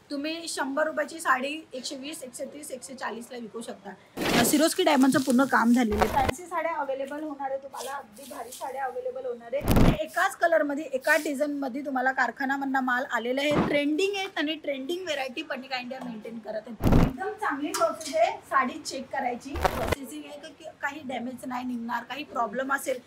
तुम्ही 100 रुपयाची साडी 120, 130, 140ला विकू शकता। सिरोस्की डायमंडचं पूर्ण काम झालेलं आहे। फॅन्सी साड्या अवेलेबल होणार आहे तुम्हाला, अगदी भारी साड्या अवेलेबल होणार आहे। एकाच कलरमध्ये एका डिझाईनमध्ये तुम्हाला कारखानामधला माल आलेला आहे। ट्रेंडिंग आहे आणि trending variety Panika India maintain करत आहे। एकदम चांगली प्रोसेस आहे साडी चेक करायची। प्रोसेसिंग आहे की काही डॅमेज नाही निघणार, काही प्रॉब्लेम असेल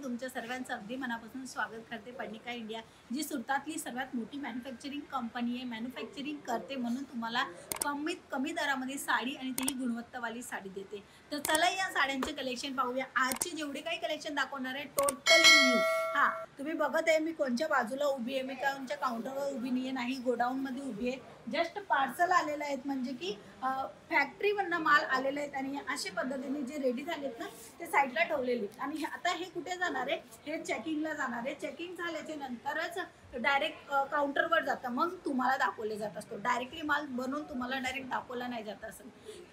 तुमच्या सर्वांचं अगदी मनापासून स्वागत करते। पनिका इंडिया जी सुरतातली सर्वात मोठी मॅन्युफॅक्चरिंग कंपनी आहे, मॅन्युफॅक्चरिंग करते म्हणून तुम्हाला कमीत कमी दरामध्ये साडी आणि तीही गुणवत्तावाली साडी देते। तर चला या साड्यांचे कलेक्शन पाहूया। आजचे जेवढे काही कलेक्शन दाखवणार आहे टोटली न्यू। हां, तुम्ही बघत आहे मी कोणत्या बाजूला उभी आहे, मी कोणत्या काउंटरवर उभी नाही आहे, नाही गोडाऊनमध्ये उभी आहे। जस्ट पार्सल आलेलं आहेत म्हणजे की फॅक्टरीमधनं माल आलेले आहेत आणि अशा पद्धतीने जे रेडी झालेत ना ते साईडला ठेवलेले आहेत। आणि आता हे कुठे जाणार आहे, हे चेकिंगला जाणार आहे। चेकिंग झाल्याच्या नंतरच डायरेक्ट काउंटरवर जातं, मग तुम्हाला दाखवले जात असतो। डायरेक्टली माल बनवून तुम्हाला डायरेक्ट दाखवला नाही जात असं।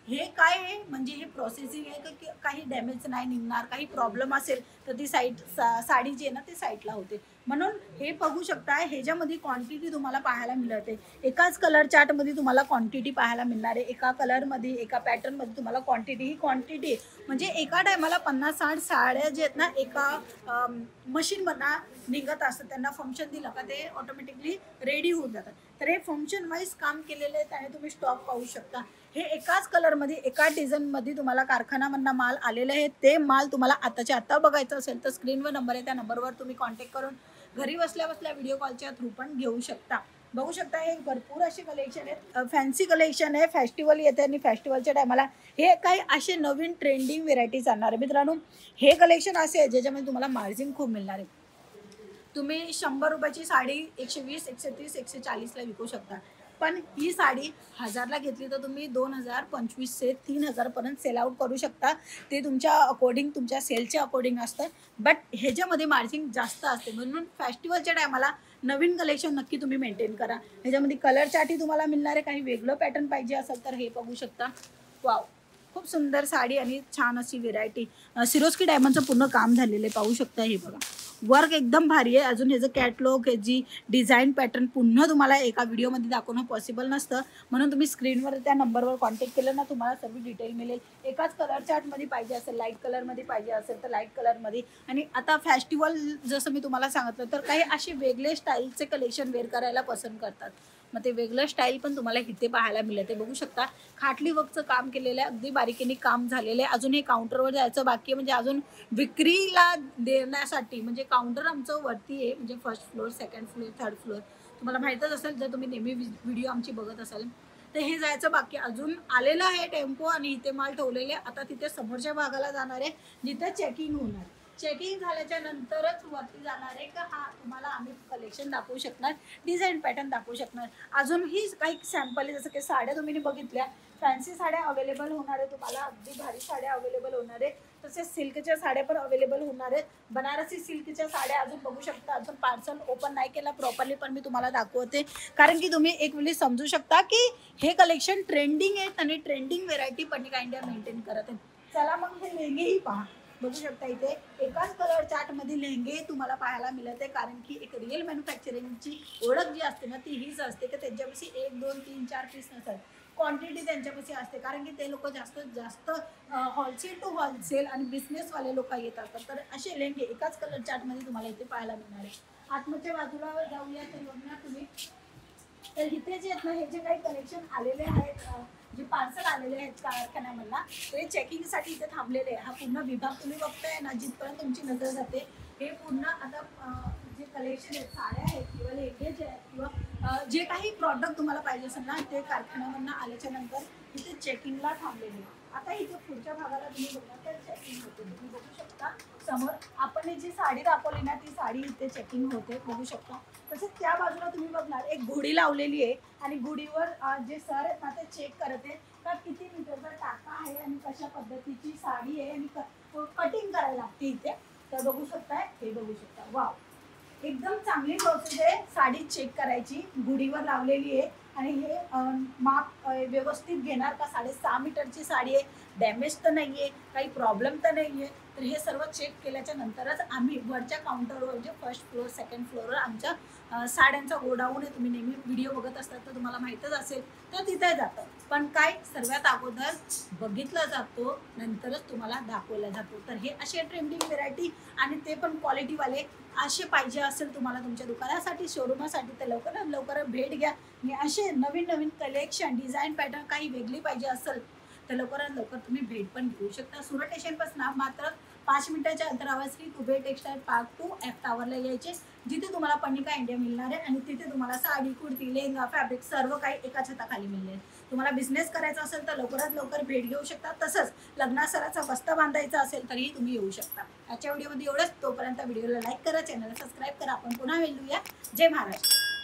हे काय आहे म्हणजे हे प्रोसेसिंग आहे की काही डॅमेज नाही निघणार, काही प्रॉब्लेम असेल तर ती साडी जी आहे ना ती साईडला होते। म्हणून हे बघू शकता ह्याच्यामध्ये क्वांटिटी तुम्हाला पाहायला मिळते। एकाच कलर चार्टमध्ये तुम्हाला क्वांटिटी पाहायला मिळणार आहे। एका कलरमध्ये एका पॅटर्नमध्ये तुम्हाला क्वांटिटी ही क्वांटिटी म्हणजे एका टायमाला 50-60 साड्या जे आहेत ना एका मशीनमधनं निघत असतात। त्यांना फंक्शन दिलं का ते ऑटोमॅटिकली रेडी होऊन जातात। तर हे फंक्शन वाईज काम केलेले आहेत आणि तुम्ही स्टॉक पाहू शकता। हे एकाच कलरमध्ये एका डिझाईनमध्ये तुम्हाला कारखानामधला माल आलेले आहे। ते माल तुम्हाला आताच्या आता बघायचं असेल तर स्क्रीनवर नंबर आहे, त्या नंबरवर तुम्ही कॉन्टॅक्ट करून घरी बसल्या बसल्या व्हिडिओ कॉलच्या थ्रू पण घेऊ शकता। बघू शकता हे भरपूर असे कलेक्शन आहेत, फॅन्सी कलेक्शन आहे। फेस्टिवल येते आणि फेस्टिवलच्या टायमाला हे काही असे नवीन ट्रेंडिंग व्हेरायटी चालणार आहे। मित्रांनो हे कलेक्शन असे आहे ज्याच्यामध्ये तुम्हाला मार्जिन खूप मिळणार आहे। तुम्ही 100 रुपयाची साडी 120, 130, 140ला विकू शकता, पण ही साडी 1000ला घेतली तर तुम्ही 2000, 2500, 3000 पर्यंत सेल आउट करू शकता। ते तुमच्या अकॉर्डिंग तुमच्या सेलच्या अकॉर्डिंग असतं, बट ह्याच्यामध्ये मार्जिन जास्त असते। म्हणून फेस्टिवलच्या टायमाला नवीन कलेक्शन नक्की तुम्ही मेंटेन करा। ह्याच्यामध्ये कलर चार्टही तुम्हाला मिळणार आहे। काही वेगळं पॅटर्न पाहिजे असेल तर हे बघू शकता। वाव, खूप सुंदर साडी आणि छान अशी व्हेरायटी। सिरोस्की डायमंडचं पूर्ण काम झालेलं आहे, पाहू शकता। हे बघा वर्क एकदम भारी आहे। अजून ह्याचं कॅटलॉग ह्याची डिझाईन पॅटर्न पुन्हा तुम्हाला एका व्हिडिओमध्ये दाखवणं पॉसिबल नसतं, म्हणून तुम्ही स्क्रीनवर त्या नंबरवर कॉन्टॅक्ट केलं ना तुम्हाला सर्व डिटेल मिळेल। एकाच कलर चार्टमध्ये पाहिजे असेल, लाईट कलरमध्ये पाहिजे असेल तर लाईट कलरमध्ये। आणि आता फेस्टिवल जसं मी तुम्हाला सांगितलं तर काही असे वेगळे स्टाईलचे कलेक्शन वेअर करायला पसंत करतात, मग ते वेगळं स्टाईल पण तुम्हाला इथे पाहायला मिळते। बघू शकता खाटली वर्कचं काम केलेलं आहे, अगदी बारीकीने काम झालेलं आहे। अजून हे काउंटरवर जायचं बाकी आहे, म्हणजे अजून विक्रीला देण्यासाठी। म्हणजे काउंटर आमचं वरती आहे, म्हणजे first floor, second floor, third floor तुम्हाला माहीतच असेल जर तुम्ही नेहमी व्हिडिओ आमची बघत असाल तर। हे जायचं बाकी अजून आलेलं आहे टेम्पो आणि इथे माल ठेवलेले। आता तिथे समोरच्या भागाला जाणार आहे जिथे चेकिंग होणार। चेकिंग झाल्याच्या नंतरच वरती जाणार आहे का हा तुम्हाला आम्ही कलेक्शन दाखवू शकणार, डिझाईन पॅटर्न दाखवू शकणार। अजूनही काही सॅम्पल आहे, जसं की साड्या तुम्ही बघितल्या, फॅन्सी साड्या अवेलेबल होणार आहे तुम्हाला, अगदी भारी साड्या अवेलेबल होणार आहे। तसेच सिल्कच्या साड्या पण अवेलेबल होणार आहेत। बनारसी सिल्कच्या साड्या अजून बघू शकता। अजून पार्सल ओपन नाही केला प्रॉपरली, पण मी तुम्हाला दाखवते कारण की तुम्ही एक वेळी समजू शकता की हे कलेक्शन ट्रेंडिंग आहेत आणि trending variety Panika India maintain करत आहे। चला मग हे लेंगेही पहा। बघू शकता इथे एकाच कलर चार्टमध्ये लेहंगे तुम्हाला पाहायला मिळते, कारण की एक रिअल मॅन्युफॅक्चरिंगची ओळख जी असते ना ती हीच असते की त्यांच्यापाशी 1, 2, 3, 4 पीस नसतात, क्वांटिटी त्यांच्यापाशी असते। कारण की ते लोक जास्तीत जास्त होलसेल टू होलसेल आणि बिझनेसवाले लोक येत असतात। तर असे लेहंगे एकाच कलर चार्टमध्ये तुम्हाला इथे पाहायला मिळणार आहे। आतमधच्या बाजूला जाऊया तर बघणार तुम्ही, तर इथे जे आहेत ना हे जे काही कलेक्शन आलेले आहेत, जे पार्सल आलेले आहेत कारखान्यामधला ते चेकिंगसाठी इथे थांबलेले आहे। हा पूर्ण विभाग तुम्ही बघताय ना, जिथपर्यंत तुमची नजर जाते हे पूर्ण आता जे कलेक्शन आहेत, साड्या आहेत किंवा लेगेज आहेत किंवा जे काही प्रॉडक्ट तुम्हाला पाहिजे असेल ना ते कारखान्यावरनं आल्याच्या नंतर इथे चेकिंगला थांबलेले. आता इथे पुढच्या भागाला तुम्ही बघा तर चेकिंग होते. तुम्ही बघू शकता समोर आपण जी साडी दाखवली ना ती साडी इथे चेकिंग होते बघू शकता. तसेच त्या बाजूला तुम्ही बघणार एक घोडी लावलेली आहे आणि घोडीवर जे सर आहेत ना ते चेक करत आहेत का किती मीटरचा टाका आहे आणि कशा पद्धतीची साडी आहे आणि कटिंग करायला लागते इथे. तर बघू शकताय, हे बघू शकता. वाव, एकदम चांगली प्रोसेस आहे साडी चेक करायची. गुढीवर लावलेली आहे आणि हे माप व्यवस्थित घेणार का 6.5 मीटरची साडी आहे, डॅमेज तर नाही आहे, काही प्रॉब्लेम तर नाही आहे. तर हे सर्व चेक केल्याच्या नंतरच आम्ही वरच्या काउंटरवर म्हणजे फर्स्ट फ्लोअर सेकंड फ्लोअरवर आमच्या साड्यांचा गोडाऊन आहे. तुम्ही नेहमी व्हिडिओ बघत असतात तर तुम्हाला माहीतच असेल. तर तिथे जातं पण काय सर्वात अगोदर बघितलं जातो नंतरच तुम्हाला दाखवला जातो. तर हे असे ट्रेंडिंग व्हेरायटी आणि ते पण क्वालिटीवाले असे पाहिजे असेल तुम्हाला तुमच्या दुकानासाठी शोरूमासाठी तर लवकरात लवकर भेट घ्या. मी असे नवीन नवीन कलेक्शन डिझाईन पॅटर्न काही वेगळी पाहिजे असेल तर लवकरात लवकर तुम्ही भेट पण घेऊ शकता. सुरत स्टेशनपासून मात्र 5 मिनिटाच्या अंतरावर Shri Kuber textile park 2F टावरला यायचे, जिथे तुम्हाला पन्निका इंडिया मिळणार आहे आणि तिथे तुम्हाला साडी कुर्ती लेहंगा फॅब्रिक सर्व काही एका छताखाली मिळेल. तुम्हाला बिझनेस करायचा असेल तर लवकरात लवकर भेट घेऊ शकता. तसंच लग्नासराचा बस्ता बांधायचा असेल तरीही तुम्ही येऊ शकता. आजच्या व्हिडिओमध्ये एवढंच. तोपर्यंत व्हिडिओला लाईक करा, चॅनलला सबस्क्राईब करा. आपण पुन्हा भेटूया. जय महाराष्ट्र.